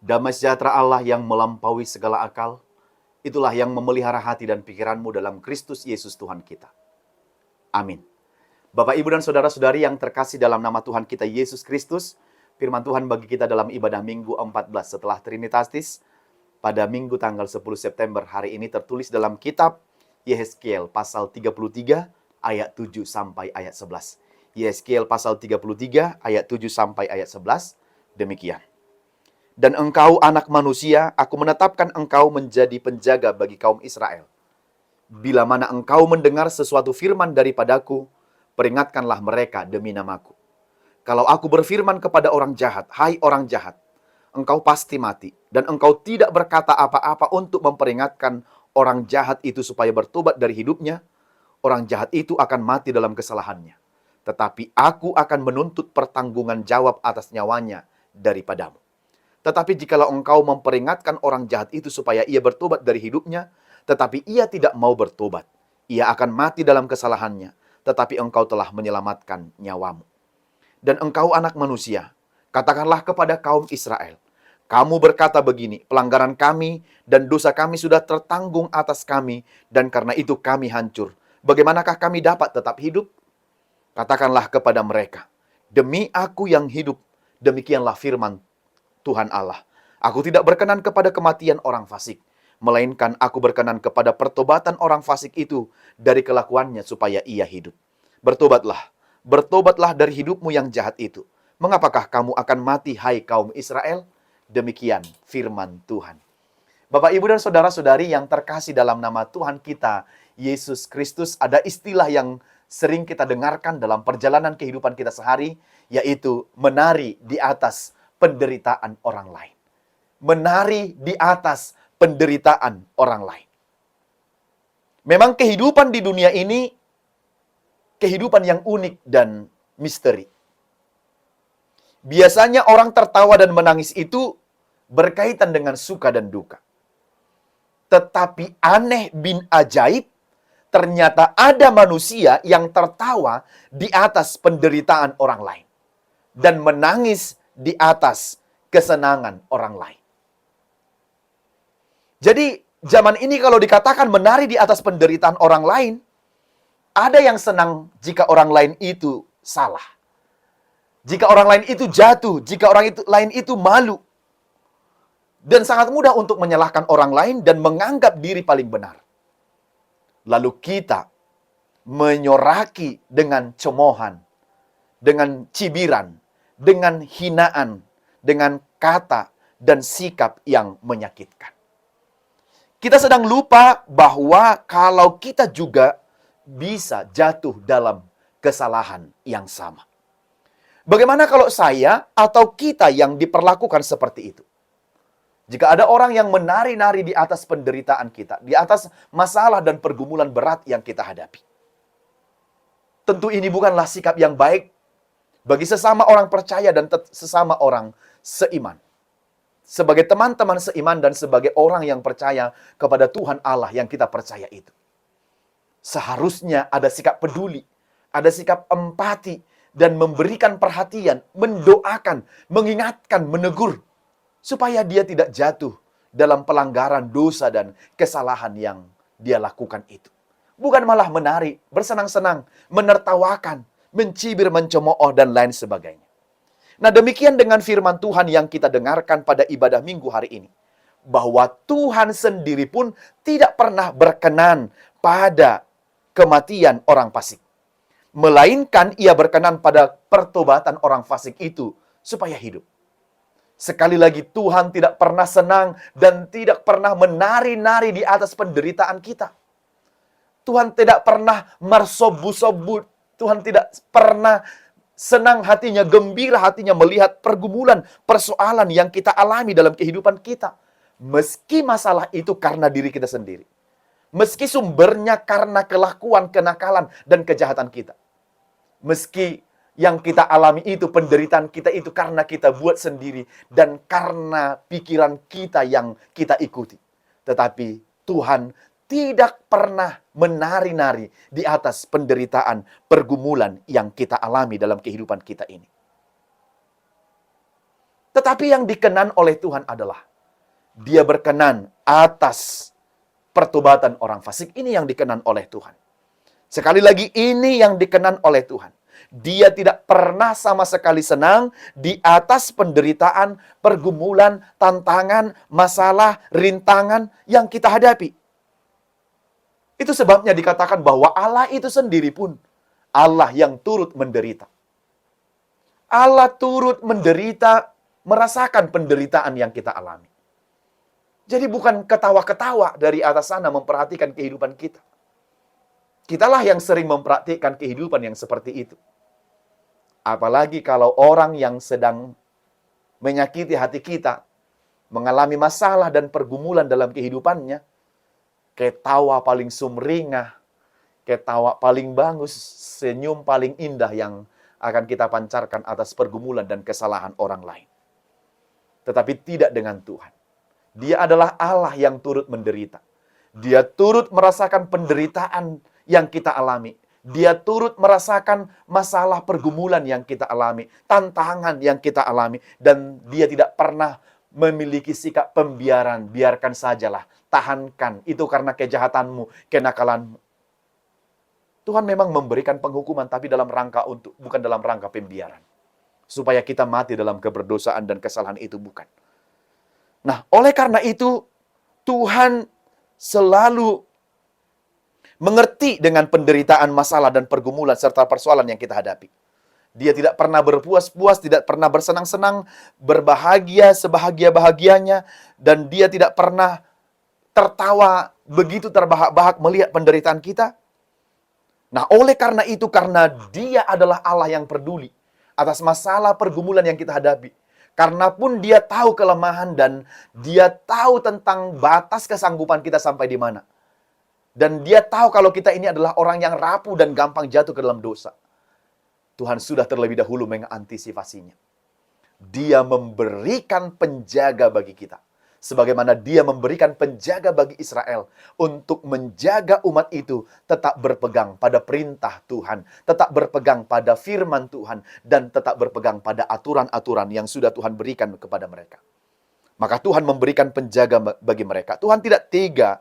Damai sejahtera Allah yang melampaui segala akal, itulah yang memelihara hati dan pikiranmu dalam Kristus Yesus Tuhan kita. Amin. Bapak, Ibu, dan saudara-saudari yang terkasih dalam nama Tuhan kita Yesus Kristus, firman Tuhan bagi kita dalam ibadah Minggu 14 setelah Trinitatis, pada Minggu tanggal 10 September hari ini tertulis dalam kitab Yehezkiel pasal 33 ayat 7 sampai ayat 11. Yehezkiel pasal 33 ayat 7 sampai ayat 11, demikian. Dan engkau anak manusia, aku menetapkan engkau menjadi penjaga bagi kaum Israel. Bila mana engkau mendengar sesuatu firman daripadaku, peringatkanlah mereka demi namaku. Kalau aku berfirman kepada orang jahat, hai orang jahat, engkau pasti mati. Dan engkau tidak berkata apa-apa untuk memperingatkan orang jahat itu supaya bertobat dari hidupnya, orang jahat itu akan mati dalam kesalahannya. Tetapi aku akan menuntut pertanggungan jawab atas nyawanya daripadamu. Tetapi jikalau engkau memperingatkan orang jahat itu supaya ia bertobat dari hidupnya, tetapi ia tidak mau bertobat, ia akan mati dalam kesalahannya, tetapi engkau telah menyelamatkan nyawamu. Dan engkau anak manusia, katakanlah kepada kaum Israel, kamu berkata begini, pelanggaran kami dan dosa kami sudah tertanggung atas kami, dan karena itu kami hancur. Bagaimanakah kami dapat tetap hidup? Katakanlah kepada mereka, demi aku yang hidup, demikianlah firman Tuhan Allah. Aku tidak berkenan kepada kematian orang fasik, melainkan aku berkenan kepada pertobatan orang fasik itu dari kelakuannya supaya ia hidup. Bertobatlah dari hidupmu yang jahat itu. Mengapakah kamu akan mati, hai kaum Israel? Demikian firman Tuhan. Bapak, Ibu, dan saudara-saudari yang terkasih dalam nama Tuhan kita, Yesus Kristus, ada istilah yang sering kita dengarkan dalam perjalanan kehidupan kita sehari, yaitu menari di atas penderitaan orang lain. Menari di atas penderitaan orang lain. Memang kehidupan di dunia ini, kehidupan yang unik dan misteri. Biasanya orang tertawa dan menangis itu berkaitan dengan suka dan duka. Tetapi aneh bin ajaib, ternyata ada manusia yang tertawa di atas penderitaan orang lain. Dan menangis di atas kesenangan orang lain. Jadi, zaman ini kalau dikatakan menari di atas penderitaan orang lain, ada yang senang jika orang lain itu salah. Jika orang lain itu jatuh, jika lain itu malu. Dan sangat mudah untuk menyalahkan orang lain dan menganggap diri paling benar. Lalu kita menyoraki dengan cemoohan, dengan cibiran, dengan hinaan, dengan kata dan sikap yang menyakitkan. Kita sedang lupa bahwa kalau kita juga bisa jatuh dalam kesalahan yang sama. Bagaimana kalau saya atau kita yang diperlakukan seperti itu? Jika ada orang yang menari-nari di atas penderitaan kita, di atas masalah dan pergumulan berat yang kita hadapi. Tentu ini bukanlah sikap yang baik bagi sesama orang percaya dan sesama orang seiman. Sebagai teman-teman seiman dan sebagai orang yang percaya kepada Tuhan Allah yang kita percaya itu. Seharusnya ada sikap peduli, ada sikap empati, dan memberikan perhatian, mendoakan, mengingatkan, menegur, supaya dia tidak jatuh dalam pelanggaran dosa dan kesalahan yang dia lakukan itu. Bukan malah menari, bersenang-senang, menertawakan, mencibir, mencemooh, dan lain sebagainya. Nah, demikian dengan firman Tuhan yang kita dengarkan pada ibadah Minggu hari ini. Bahwa Tuhan sendiri pun tidak pernah berkenan pada kematian orang fasik. Melainkan ia berkenan pada pertobatan orang fasik itu supaya hidup. Sekali lagi, Tuhan tidak pernah senang dan tidak pernah menari-nari di atas penderitaan kita. Tuhan tidak pernah mersobu-sobu. Tuhan tidak pernah senang hatinya, gembira hatinya melihat pergumulan, persoalan yang kita alami dalam kehidupan kita. Meski masalah itu karena diri kita sendiri. Meski sumbernya karena kelakuan, kenakalan, dan kejahatan kita. Meski yang kita alami itu, penderitaan kita itu karena kita buat sendiri. Dan karena pikiran kita yang kita ikuti. Tetapi Tuhan tidak pernah menari-nari di atas penderitaan, pergumulan yang kita alami dalam kehidupan kita ini. Tetapi yang dikenan oleh Tuhan adalah Dia berkenan atas pertobatan orang fasik. Ini yang dikenan oleh Tuhan. Sekali lagi, ini yang dikenan oleh Tuhan. Dia tidak pernah sama sekali senang di atas penderitaan, pergumulan, tantangan, masalah, rintangan yang kita hadapi. Itu sebabnya dikatakan bahwa Allah itu sendiri pun Allah yang turut menderita. Allah turut menderita, merasakan penderitaan yang kita alami. Jadi bukan ketawa-ketawa dari atas sana memperhatikan kehidupan kita. Kitalah yang sering memperhatikan kehidupan yang seperti itu. Apalagi kalau orang yang sedang menyakiti hati kita, mengalami masalah dan pergumulan dalam kehidupannya, ketawa paling sumringah, ketawa paling bagus, senyum paling indah yang akan kita pancarkan atas pergumulan dan kesalahan orang lain. Tetapi tidak dengan Tuhan. Dia adalah Allah yang turut menderita. Dia turut merasakan penderitaan yang kita alami. Dia turut merasakan masalah pergumulan yang kita alami, tantangan yang kita alami, dan Dia tidak pernah memiliki sikap pembiaran. Biarkan sajalah, tahankan, itu karena kejahatanmu, kenakalanmu. Tuhan memang memberikan penghukuman, tapi dalam rangka bukan dalam rangka pembiaran. Supaya kita mati dalam keberdosaan dan kesalahan itu, bukan. Nah, oleh karena itu, Tuhan selalu mengerti dengan penderitaan, masalah, dan pergumulan, serta persoalan yang kita hadapi. Dia tidak pernah berpuas-puas, tidak pernah bersenang-senang, berbahagia sebahagia-bahagianya, dan Dia tidak pernah tertawa begitu terbahak-bahak melihat penderitaan kita. Nah, oleh karena itu, karena Dia adalah Allah yang peduli atas masalah pergumulan yang kita hadapi, karena pun Dia tahu kelemahan dan Dia tahu tentang batas kesanggupan kita sampai di mana. Dan Dia tahu kalau kita ini adalah orang yang rapuh dan gampang jatuh ke dalam dosa. Tuhan sudah terlebih dahulu mengantisipasinya. Dia memberikan penjaga bagi kita. Sebagaimana Dia memberikan penjaga bagi Israel untuk menjaga umat itu tetap berpegang pada perintah Tuhan, tetap berpegang pada firman Tuhan, dan tetap berpegang pada aturan-aturan yang sudah Tuhan berikan kepada mereka. Maka Tuhan memberikan penjaga bagi mereka. Tuhan tidak tega.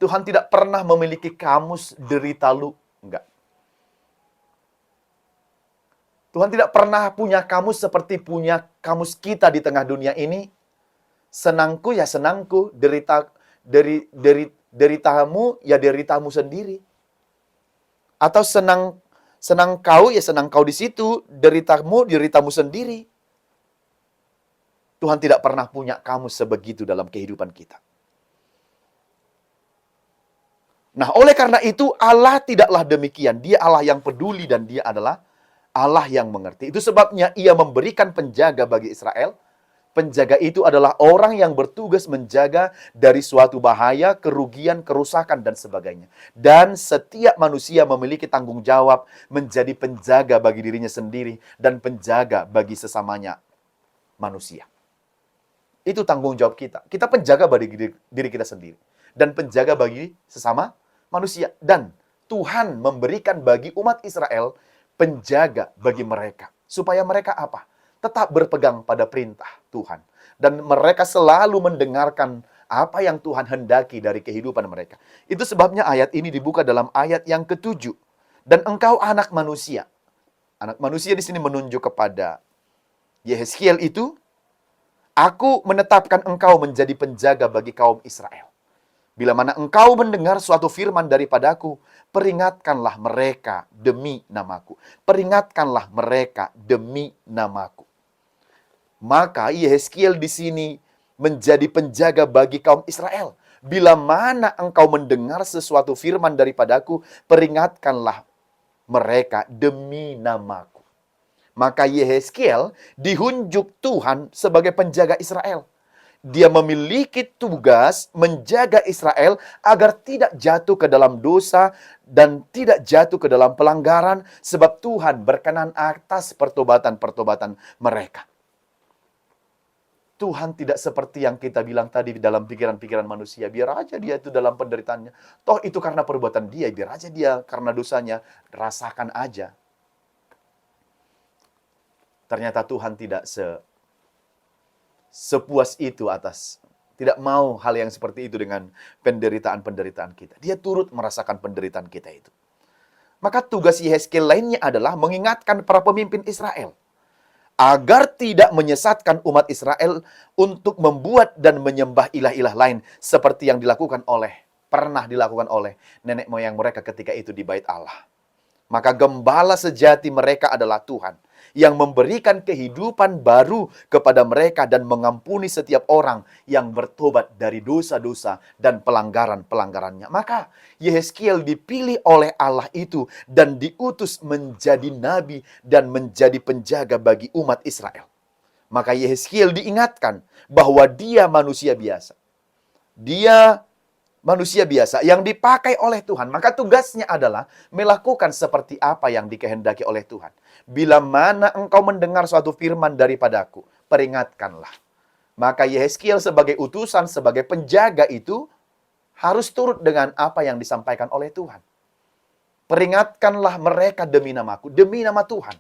Tuhan tidak pernah memiliki kamus derita lu. Enggak. Tuhan tidak pernah punya kamus seperti punya kamus kita di tengah dunia ini. Senangku ya senangku, deritamu ya deritamu sendiri. Atau senang kau ya senang kau di situ, deritamu sendiri. Tuhan tidak pernah punya kamus sebegitu dalam kehidupan kita. Nah, oleh karena itu Allah tidaklah demikian. Dia Allah yang peduli dan Dia adalah Allah yang mengerti. Itu sebabnya Ia memberikan penjaga bagi Israel. Penjaga itu adalah orang yang bertugas menjaga dari suatu bahaya, kerugian, kerusakan, dan sebagainya. Dan setiap manusia memiliki tanggung jawab menjadi penjaga bagi dirinya sendiri dan penjaga bagi sesamanya manusia. Itu tanggung jawab kita. Kita penjaga bagi diri kita sendiri dan penjaga bagi sesama manusia. Dan Tuhan memberikan bagi umat Israel penjaga bagi mereka. Supaya mereka apa? Tetap berpegang pada perintah Tuhan. Dan mereka selalu mendengarkan apa yang Tuhan hendaki dari kehidupan mereka. Itu sebabnya ayat ini dibuka dalam ayat yang ke-7. Dan engkau anak manusia. Anak manusia di sini menunjuk kepada Yehezkiel itu. Aku menetapkan engkau menjadi penjaga bagi kaum Israel. Bila mana engkau mendengar suatu firman daripadaku, peringatkanlah mereka demi namaku. Peringatkanlah mereka demi namaku. Maka Yehezkiel di sini menjadi penjaga bagi kaum Israel. Bila mana engkau mendengar sesuatu firman daripadaku, peringatkanlah mereka demi namaku. Maka Yehezkiel dihunjuk Tuhan sebagai penjaga Israel. Dia memiliki tugas menjaga Israel agar tidak jatuh ke dalam dosa dan tidak jatuh ke dalam pelanggaran, sebab Tuhan berkenan atas pertobatan-pertobatan mereka. Tuhan tidak seperti yang kita bilang tadi dalam pikiran-pikiran manusia. Biar aja dia itu dalam penderitaannya. Toh itu karena perbuatan dia. Biar aja dia karena dosanya. Rasakan aja. Ternyata Tuhan tidak sepuas itu atas, tidak mau hal yang seperti itu dengan penderitaan-penderitaan kita. Dia turut merasakan penderitaan kita itu. Maka tugas Yehezkiel lainnya adalah mengingatkan para pemimpin Israel agar tidak menyesatkan umat Israel untuk membuat dan menyembah ilah-ilah lain seperti yang pernah dilakukan oleh nenek moyang mereka ketika itu di Bait Allah. Maka gembala sejati mereka adalah Tuhan yang memberikan kehidupan baru kepada mereka dan mengampuni setiap orang yang bertobat dari dosa-dosa dan pelanggaran-pelanggarannya. Maka Yehezkiel dipilih oleh Allah itu dan diutus menjadi nabi dan menjadi penjaga bagi umat Israel. Maka Yehezkiel diingatkan bahwa dia manusia biasa. Dia manusia biasa yang dipakai oleh Tuhan. Maka tugasnya adalah melakukan seperti apa yang dikehendaki oleh Tuhan. Bila mana engkau mendengar suatu firman daripadaku, peringatkanlah. Maka Yehezkiel sebagai utusan, sebagai penjaga itu harus turut dengan apa yang disampaikan oleh Tuhan. Peringatkanlah mereka demi namaku, demi nama Tuhan.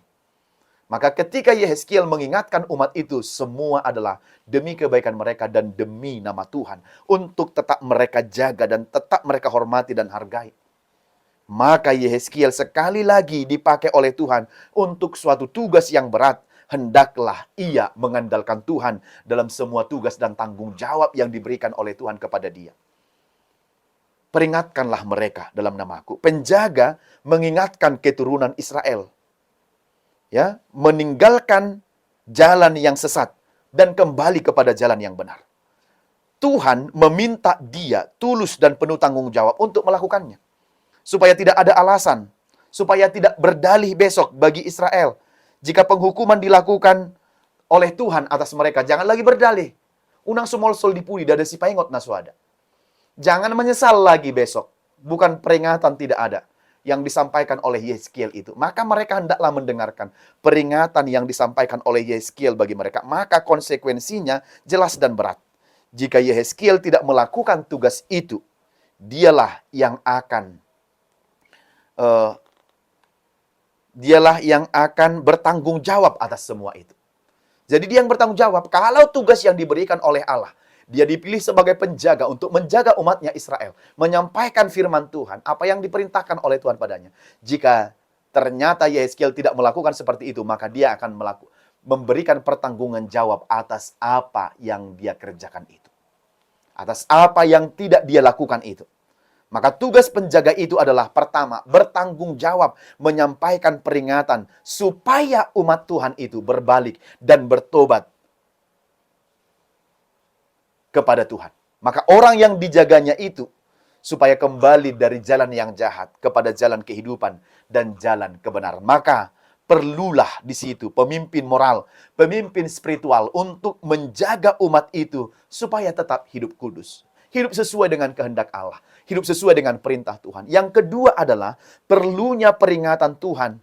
Maka ketika Yehezkiel mengingatkan umat itu, semua adalah demi kebaikan mereka dan demi nama Tuhan. Untuk tetap mereka jaga dan tetap mereka hormati dan hargai. Maka Yehezkiel sekali lagi dipakai oleh Tuhan untuk suatu tugas yang berat. Hendaklah ia mengandalkan Tuhan dalam semua tugas dan tanggung jawab yang diberikan oleh Tuhan kepada dia. Peringatkanlah mereka dalam namaku. Penjaga mengingatkan keturunan Israel, ya, meninggalkan jalan yang sesat dan kembali kepada jalan yang benar. Tuhan meminta dia tulus dan penuh tanggung jawab untuk melakukannya. Supaya tidak ada alasan, supaya tidak berdalih besok bagi Israel. Jika penghukuman dilakukan oleh Tuhan atas mereka, jangan lagi berdalih. Unang sumol-sol dipuli dada si paingot naswada. Jangan menyesal lagi besok. Bukan peringatan tidak ada yang disampaikan oleh Yehezkiel itu. Maka mereka hendaklah mendengarkan peringatan yang disampaikan oleh Yehezkiel bagi mereka. Maka konsekuensinya jelas dan berat. Jika Yehezkiel tidak melakukan tugas itu, dialah yang akan bertanggung jawab atas semua itu. Jadi dia yang bertanggung jawab. Kalau tugas yang diberikan oleh Allah, dia dipilih sebagai penjaga untuk menjaga umatnya Israel. Menyampaikan firman Tuhan, apa yang diperintahkan oleh Tuhan padanya. Jika ternyata Yehezkiel tidak melakukan seperti itu, maka dia akan memberikan pertanggungan jawab atas apa yang dia kerjakan itu. Atas apa yang tidak dia lakukan itu. Maka tugas penjaga itu adalah pertama, bertanggung jawab, menyampaikan peringatan supaya umat Tuhan itu berbalik dan bertobat kepada Tuhan. Maka orang yang dijaganya itu supaya kembali dari jalan yang jahat kepada jalan kehidupan dan jalan kebenaran. Maka perlulah di situ pemimpin moral, pemimpin spiritual untuk menjaga umat itu supaya tetap hidup kudus. Hidup sesuai dengan kehendak Allah. Hidup sesuai dengan perintah Tuhan. Yang kedua adalah perlunya peringatan Tuhan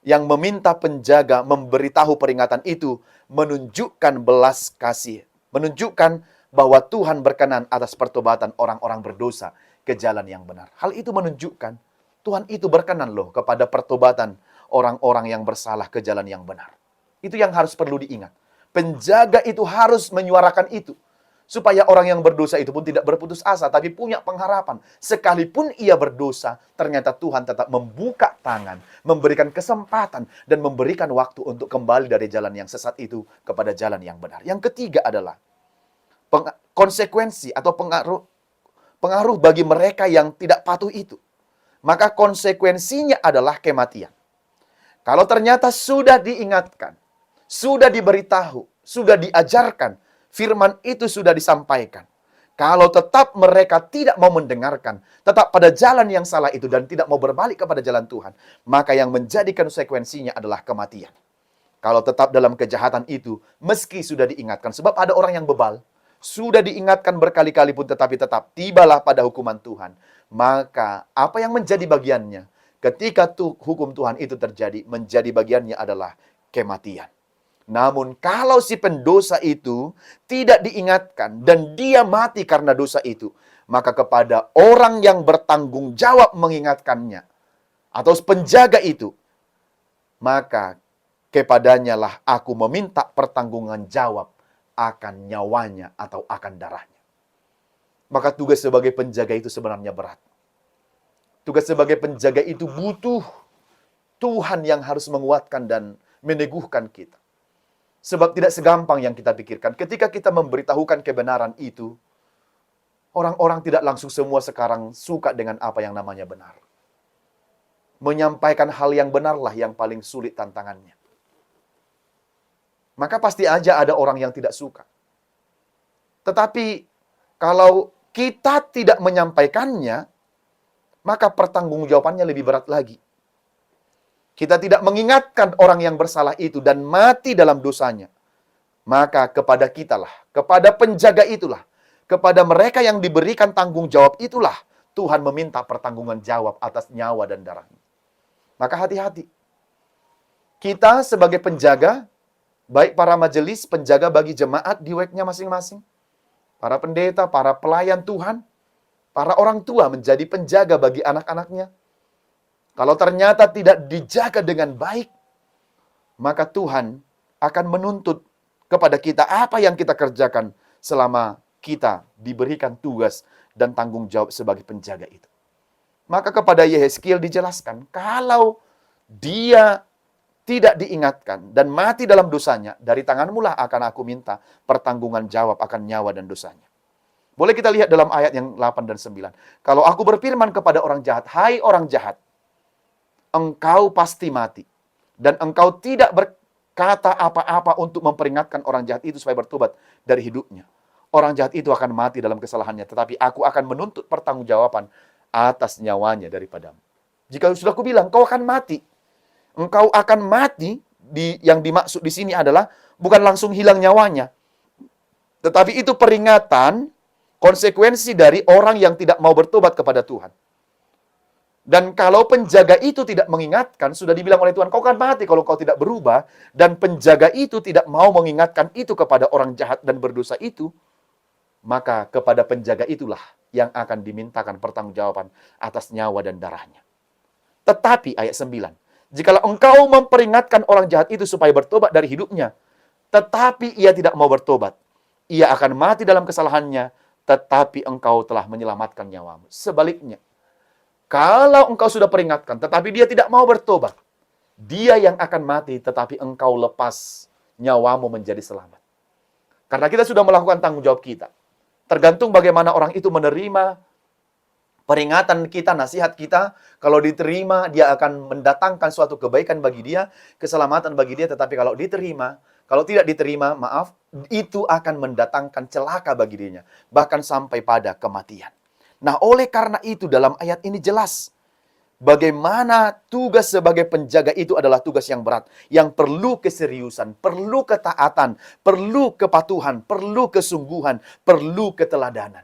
yang meminta penjaga memberitahu peringatan itu menunjukkan belas kasih. Menunjukkan bahwa Tuhan berkenan atas pertobatan orang-orang berdosa ke jalan yang benar. Hal itu menunjukkan Tuhan itu berkenan loh kepada pertobatan orang-orang yang bersalah ke jalan yang benar. Itu yang harus perlu diingat. Penjaga itu harus menyuarakan itu. Supaya orang yang berdosa itu pun tidak berputus asa, tapi punya pengharapan. Sekalipun ia berdosa, ternyata Tuhan tetap membuka tangan, memberikan kesempatan, dan memberikan waktu untuk kembali dari jalan yang sesat itu kepada jalan yang benar. Yang ketiga adalah konsekuensi atau pengaruh bagi mereka yang tidak patuh itu. Maka konsekuensinya adalah kematian. Kalau ternyata sudah diingatkan, sudah diberitahu, sudah diajarkan, firman itu sudah disampaikan. Kalau tetap mereka tidak mau mendengarkan, tetap pada jalan yang salah itu dan tidak mau berbalik kepada jalan Tuhan, maka yang menjadi konsekuensinya adalah kematian. Kalau tetap dalam kejahatan itu, meski sudah diingatkan, sebab ada orang yang bebal, sudah diingatkan berkali-kali pun tetapi tetap tibalah pada hukuman Tuhan. Maka apa yang menjadi bagiannya ketika hukum Tuhan itu terjadi, menjadi bagiannya adalah kematian. Namun kalau si pendosa itu tidak diingatkan dan dia mati karena dosa itu, maka kepada orang yang bertanggung jawab mengingatkannya atau penjaga itu, maka kepadanya lah aku meminta pertanggungan jawab akan nyawanya atau akan darahnya. Maka tugas sebagai penjaga itu sebenarnya berat. Tugas sebagai penjaga itu butuh Tuhan yang harus menguatkan dan meneguhkan kita. Sebab tidak segampang yang kita pikirkan. Ketika kita memberitahukan kebenaran itu, orang-orang tidak langsung semua sekarang suka dengan apa yang namanya benar. Menyampaikan hal yang benarlah yang paling sulit tantangannya. Maka pasti aja ada orang yang tidak suka. Tetapi kalau kita tidak menyampaikannya, maka pertanggungjawabannya lebih berat lagi. Kita tidak mengingatkan orang yang bersalah itu dan mati dalam dosanya. Maka kepada kitalah, kepada penjaga itulah, kepada mereka yang diberikan tanggung jawab itulah, Tuhan meminta pertanggungan jawab atas nyawa dan darahnya. Maka hati-hati. Kita sebagai penjaga, baik para majelis, penjaga bagi jemaat di WEK-nya masing-masing, para pendeta, para pelayan Tuhan, para orang tua menjadi penjaga bagi anak-anaknya. Kalau ternyata tidak dijaga dengan baik, maka Tuhan akan menuntut kepada kita apa yang kita kerjakan selama kita diberikan tugas dan tanggung jawab sebagai penjaga itu. Maka kepada Yehezkiel dijelaskan, kalau dia tidak diingatkan dan mati dalam dosanya, dari tanganmu lah akan aku minta pertanggungan jawab akan nyawa dan dosanya. Boleh kita lihat dalam ayat yang 8 dan 9. Kalau aku berfirman kepada orang jahat, hai orang jahat, engkau pasti mati. Dan engkau tidak berkata apa-apa untuk memperingatkan orang jahat itu supaya bertobat dari hidupnya. Orang jahat itu akan mati dalam kesalahannya, tetapi aku akan menuntut pertanggungjawaban atas nyawanya daripadamu. Jika sudah kubilang, kau akan mati. Engkau akan mati, yang dimaksud di sini adalah bukan langsung hilang nyawanya. Tetapi itu peringatan, konsekuensi dari orang yang tidak mau bertobat kepada Tuhan. Dan kalau penjaga itu tidak mengingatkan, sudah dibilang oleh Tuhan, kau akan mati kalau kau tidak berubah, dan penjaga itu tidak mau mengingatkan itu kepada orang jahat dan berdosa itu, maka kepada penjaga itulah yang akan dimintakan pertanggungjawaban atas nyawa dan darahnya. Tetapi ayat 9, jikalau engkau memperingatkan orang jahat itu supaya bertobat dari hidupnya, tetapi ia tidak mau bertobat, ia akan mati dalam kesalahannya, tetapi engkau telah menyelamatkan nyawamu. Sebaliknya, kalau engkau sudah peringatkan, tetapi dia tidak mau bertobat, dia yang akan mati, tetapi engkau lepas nyawamu menjadi selamat. Karena kita sudah melakukan tanggung jawab kita. Tergantung bagaimana orang itu menerima peringatan kita, nasihat kita. Kalau diterima, dia akan mendatangkan suatu kebaikan bagi dia, keselamatan bagi dia. Tetapi kalau diterima, kalau tidak diterima, maaf, itu akan mendatangkan celaka bagi dirinya. Bahkan sampai pada kematian. Nah, oleh karena itu dalam ayat ini jelas bagaimana tugas sebagai penjaga itu adalah tugas yang berat, yang perlu keseriusan, perlu ketaatan, perlu kepatuhan, perlu kesungguhan, perlu keteladanan.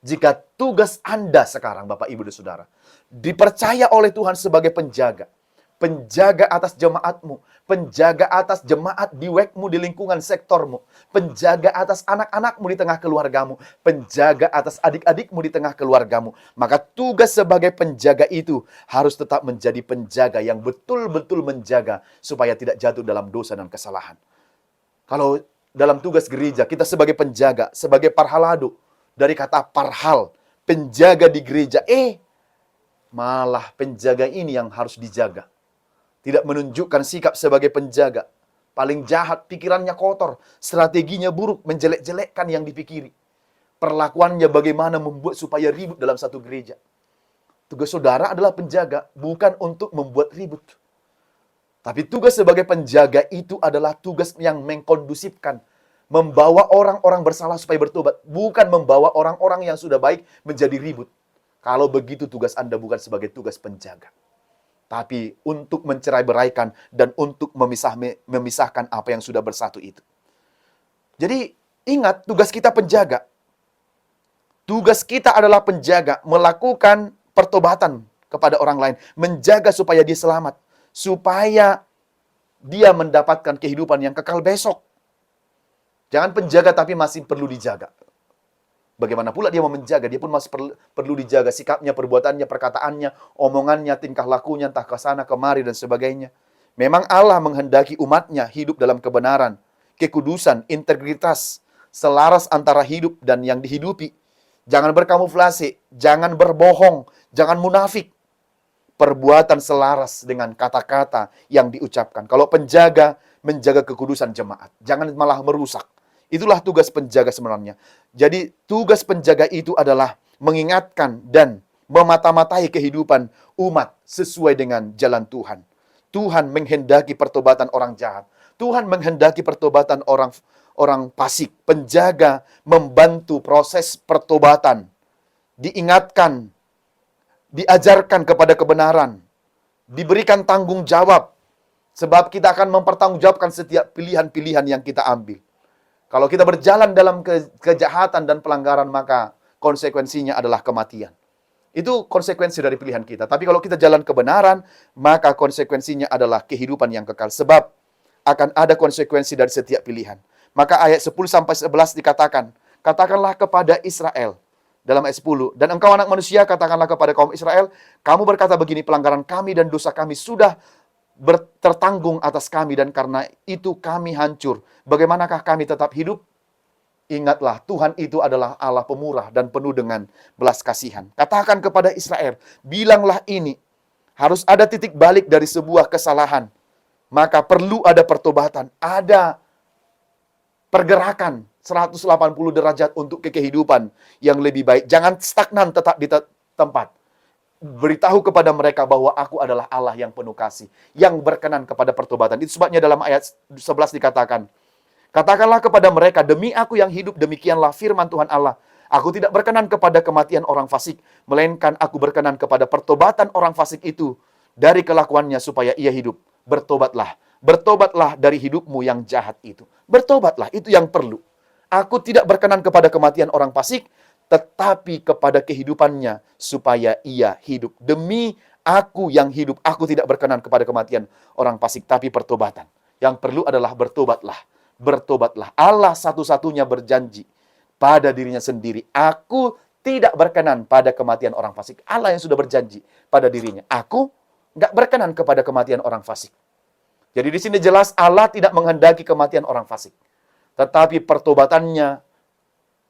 Jika tugas Anda sekarang, Bapak, Ibu, dan Saudara, dipercaya oleh Tuhan sebagai penjaga, penjaga atas jemaatmu, penjaga atas jemaat di WEK-mu, di lingkungan sektormu, penjaga atas anak-anakmu di tengah keluargamu, penjaga atas adik-adikmu di tengah keluargamu, maka tugas sebagai penjaga itu harus tetap menjadi penjaga yang betul-betul menjaga supaya tidak jatuh dalam dosa dan kesalahan. Kalau dalam tugas gereja, kita sebagai penjaga, sebagai parhalado, dari kata parhal, penjaga di gereja, malah penjaga ini yang harus dijaga. Tidak menunjukkan sikap sebagai penjaga. Paling jahat, pikirannya kotor, strateginya buruk, menjelek-jelekkan yang dipikiri. Perlakuannya bagaimana membuat supaya ribut dalam satu gereja. Tugas saudara adalah penjaga, bukan untuk membuat ribut. Tapi tugas sebagai penjaga itu adalah tugas yang mengkondusifkan, membawa orang-orang bersalah supaya bertobat, bukan membawa orang-orang yang sudah baik menjadi ribut. Kalau begitu tugas Anda bukan sebagai tugas penjaga, tapi untuk mencerai-beraikan dan untuk memisahkan apa yang sudah bersatu itu. Jadi ingat, tugas kita penjaga. Tugas kita adalah penjaga, melakukan pertobatan kepada orang lain, menjaga supaya dia selamat, supaya dia mendapatkan kehidupan yang kekal besok. Jangan penjaga tapi masih perlu dijaga. Bagaimana pula dia mau menjaga, dia pun masih perlu dijaga sikapnya, perbuatannya, perkataannya, omongannya, tingkah lakunya, entah ke sana kemari dan sebagainya. Memang Allah menghendaki umatnya hidup dalam kebenaran. kekudusan, integritas, selaras antara hidup dan yang dihidupi. Jangan berkamuflase, jangan berbohong, jangan munafik. Perbuatan selaras dengan kata-kata yang diucapkan. Kalau penjaga, menjaga kekudusan jemaat. Jangan malah merusak. Itulah tugas penjaga sebenarnya. Jadi tugas penjaga itu adalah mengingatkan dan memata-matai kehidupan umat sesuai dengan jalan Tuhan. Tuhan menghendaki pertobatan orang jahat. Tuhan menghendaki pertobatan orang fasik. Penjaga membantu proses pertobatan. Diingatkan, diajarkan kepada kebenaran, diberikan tanggung jawab, sebab kita akan mempertanggungjawabkan setiap pilihan-pilihan yang kita ambil. Kalau kita berjalan dalam kejahatan dan pelanggaran, maka konsekuensinya adalah kematian. Itu konsekuensi dari pilihan kita. Tapi kalau kita jalan kebenaran, maka konsekuensinya adalah kehidupan yang kekal. Sebab akan ada konsekuensi dari setiap pilihan. Maka ayat 10-11 dikatakan, katakanlah kepada Israel, dalam ayat 10, dan engkau anak manusia, katakanlah kepada kaum Israel, kamu berkata begini, pelanggaran kami dan dosa kami sudah tertanggung atas kami, dan karena itu kami hancur. Bagaimanakah kami tetap hidup? Ingatlah, Tuhan itu adalah Allah pemurah dan penuh dengan belas kasihan. Katakan kepada Israel, bilanglah ini, harus ada titik balik dari sebuah kesalahan. Maka perlu ada pertobatan, ada pergerakan 180 derajat untuk kehidupan yang lebih baik. Jangan stagnan tetap di tempat. Beritahu kepada mereka bahwa aku adalah Allah yang penuh kasih, yang berkenan kepada pertobatan. Itu sebabnya dalam ayat 11 dikatakan, katakanlah kepada mereka, demi aku yang hidup, demikianlah firman Tuhan Allah. Aku tidak berkenan kepada kematian orang fasik, melainkan aku berkenan kepada pertobatan orang fasik itu dari kelakuannya supaya ia hidup. Bertobatlah. Bertobatlah dari hidupmu yang jahat itu. Bertobatlah, itu yang perlu. Aku tidak berkenan kepada kematian orang fasik, tetapi kepada kehidupannya supaya ia hidup. Demi aku yang hidup, aku tidak berkenan kepada kematian orang fasik, tapi pertobatan. Yang perlu adalah bertobatlah. Bertobatlah. Allah satu-satunya berjanji pada dirinya sendiri, aku tidak berkenan pada kematian orang fasik. Allah yang sudah berjanji pada dirinya, aku nggak berkenan kepada kematian orang fasik. Jadi di sini jelas Allah tidak menghendaki kematian orang fasik, tetapi pertobatannya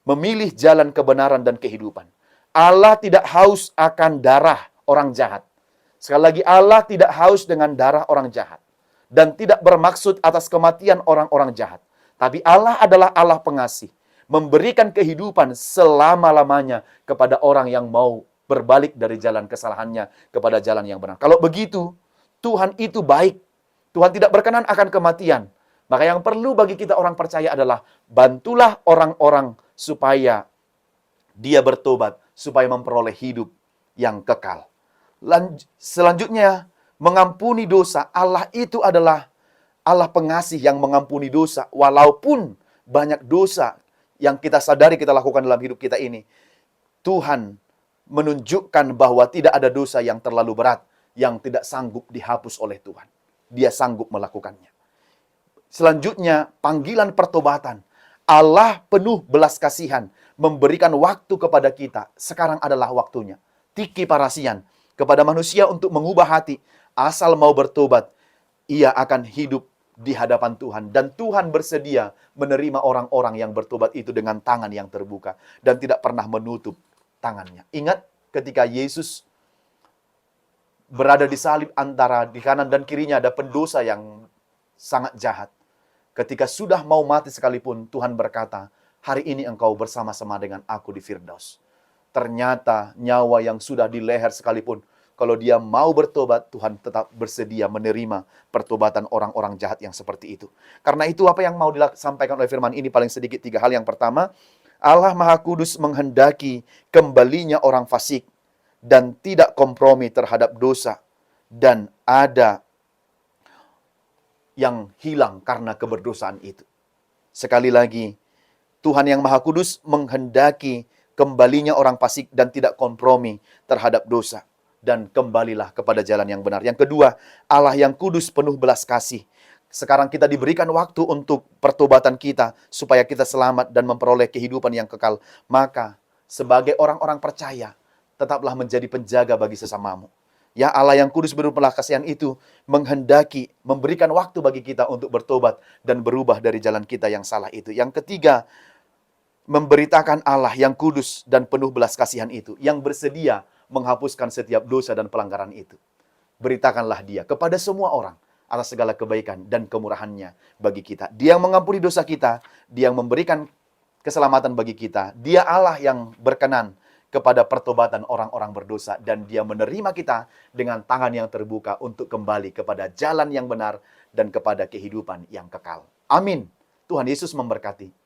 memilih jalan kebenaran dan kehidupan. Allah tidak haus akan darah orang jahat. Sekali lagi, Allah tidak haus dengan darah orang jahat dan tidak bermaksud atas kematian orang-orang jahat. Tapi Allah adalah Allah pengasih, memberikan kehidupan selama-lamanya kepada orang yang mau berbalik dari jalan kesalahannya kepada jalan yang benar. Kalau begitu, Tuhan itu baik. Tuhan tidak berkenan akan kematian. Maka yang perlu bagi kita orang percaya adalah bantulah orang-orang supaya dia bertobat, supaya memperoleh hidup yang kekal. Selanjutnya, mengampuni dosa. Allah itu adalah Allah pengasih yang mengampuni dosa. Walaupun banyak dosa yang kita sadari kita lakukan dalam hidup kita ini, Tuhan menunjukkan bahwa tidak ada dosa yang terlalu berat, yang tidak sanggup dihapus oleh Tuhan. Dia sanggup melakukannya. Selanjutnya, panggilan pertobatan. Allah penuh belas kasihan, memberikan waktu kepada kita. Sekarang adalah waktunya. Tiki parasian, kepada manusia untuk mengubah hati. Asal mau bertobat, ia akan hidup di hadapan Tuhan. Dan Tuhan bersedia menerima orang-orang yang bertobat itu dengan tangan yang terbuka. Dan tidak pernah menutup tangannya. Ingat ketika Yesus berada di salib, antara di kanan dan kirinya ada pendosa yang sangat jahat. Ketika sudah mau mati sekalipun, Tuhan berkata, hari ini engkau bersama-sama dengan aku di Firdaus. Ternyata nyawa yang sudah di leher sekalipun, kalau dia mau bertobat, Tuhan tetap bersedia menerima pertobatan orang-orang jahat yang seperti itu. Karena itu apa yang mau disampaikan oleh firman ini paling sedikit 3 hal. Yang pertama, Allah Maha Kudus menghendaki kembalinya orang fasik dan tidak kompromi terhadap dosa, dan ada yang hilang karena keberdosaan itu. Sekali lagi, Tuhan yang Maha Kudus menghendaki kembalinya orang fasik dan tidak kompromi terhadap dosa, dan kembalilah kepada jalan yang benar. Yang kedua, Allah yang kudus penuh belas kasih. Sekarang kita diberikan waktu untuk pertobatan kita supaya kita selamat dan memperoleh kehidupan yang kekal. Maka sebagai orang-orang percaya, tetaplah menjadi penjaga bagi sesamamu. Ya, Allah yang kudus berbelas kasihan itu menghendaki memberikan waktu bagi kita untuk bertobat dan berubah dari jalan kita yang salah itu. Yang ketiga, memberitakan Allah yang kudus dan penuh belas kasihan itu, yang bersedia menghapuskan setiap dosa dan pelanggaran itu. Beritakanlah dia kepada semua orang atas segala kebaikan dan kemurahannya bagi kita. Dia yang mengampuni dosa kita, dia yang memberikan keselamatan bagi kita. Dia Allah yang berkenan kepada pertobatan orang-orang berdosa, dan dia menerima kita dengan tangan yang terbuka untuk kembali kepada jalan yang benar dan kepada kehidupan yang kekal. Amin. Tuhan Yesus memberkati.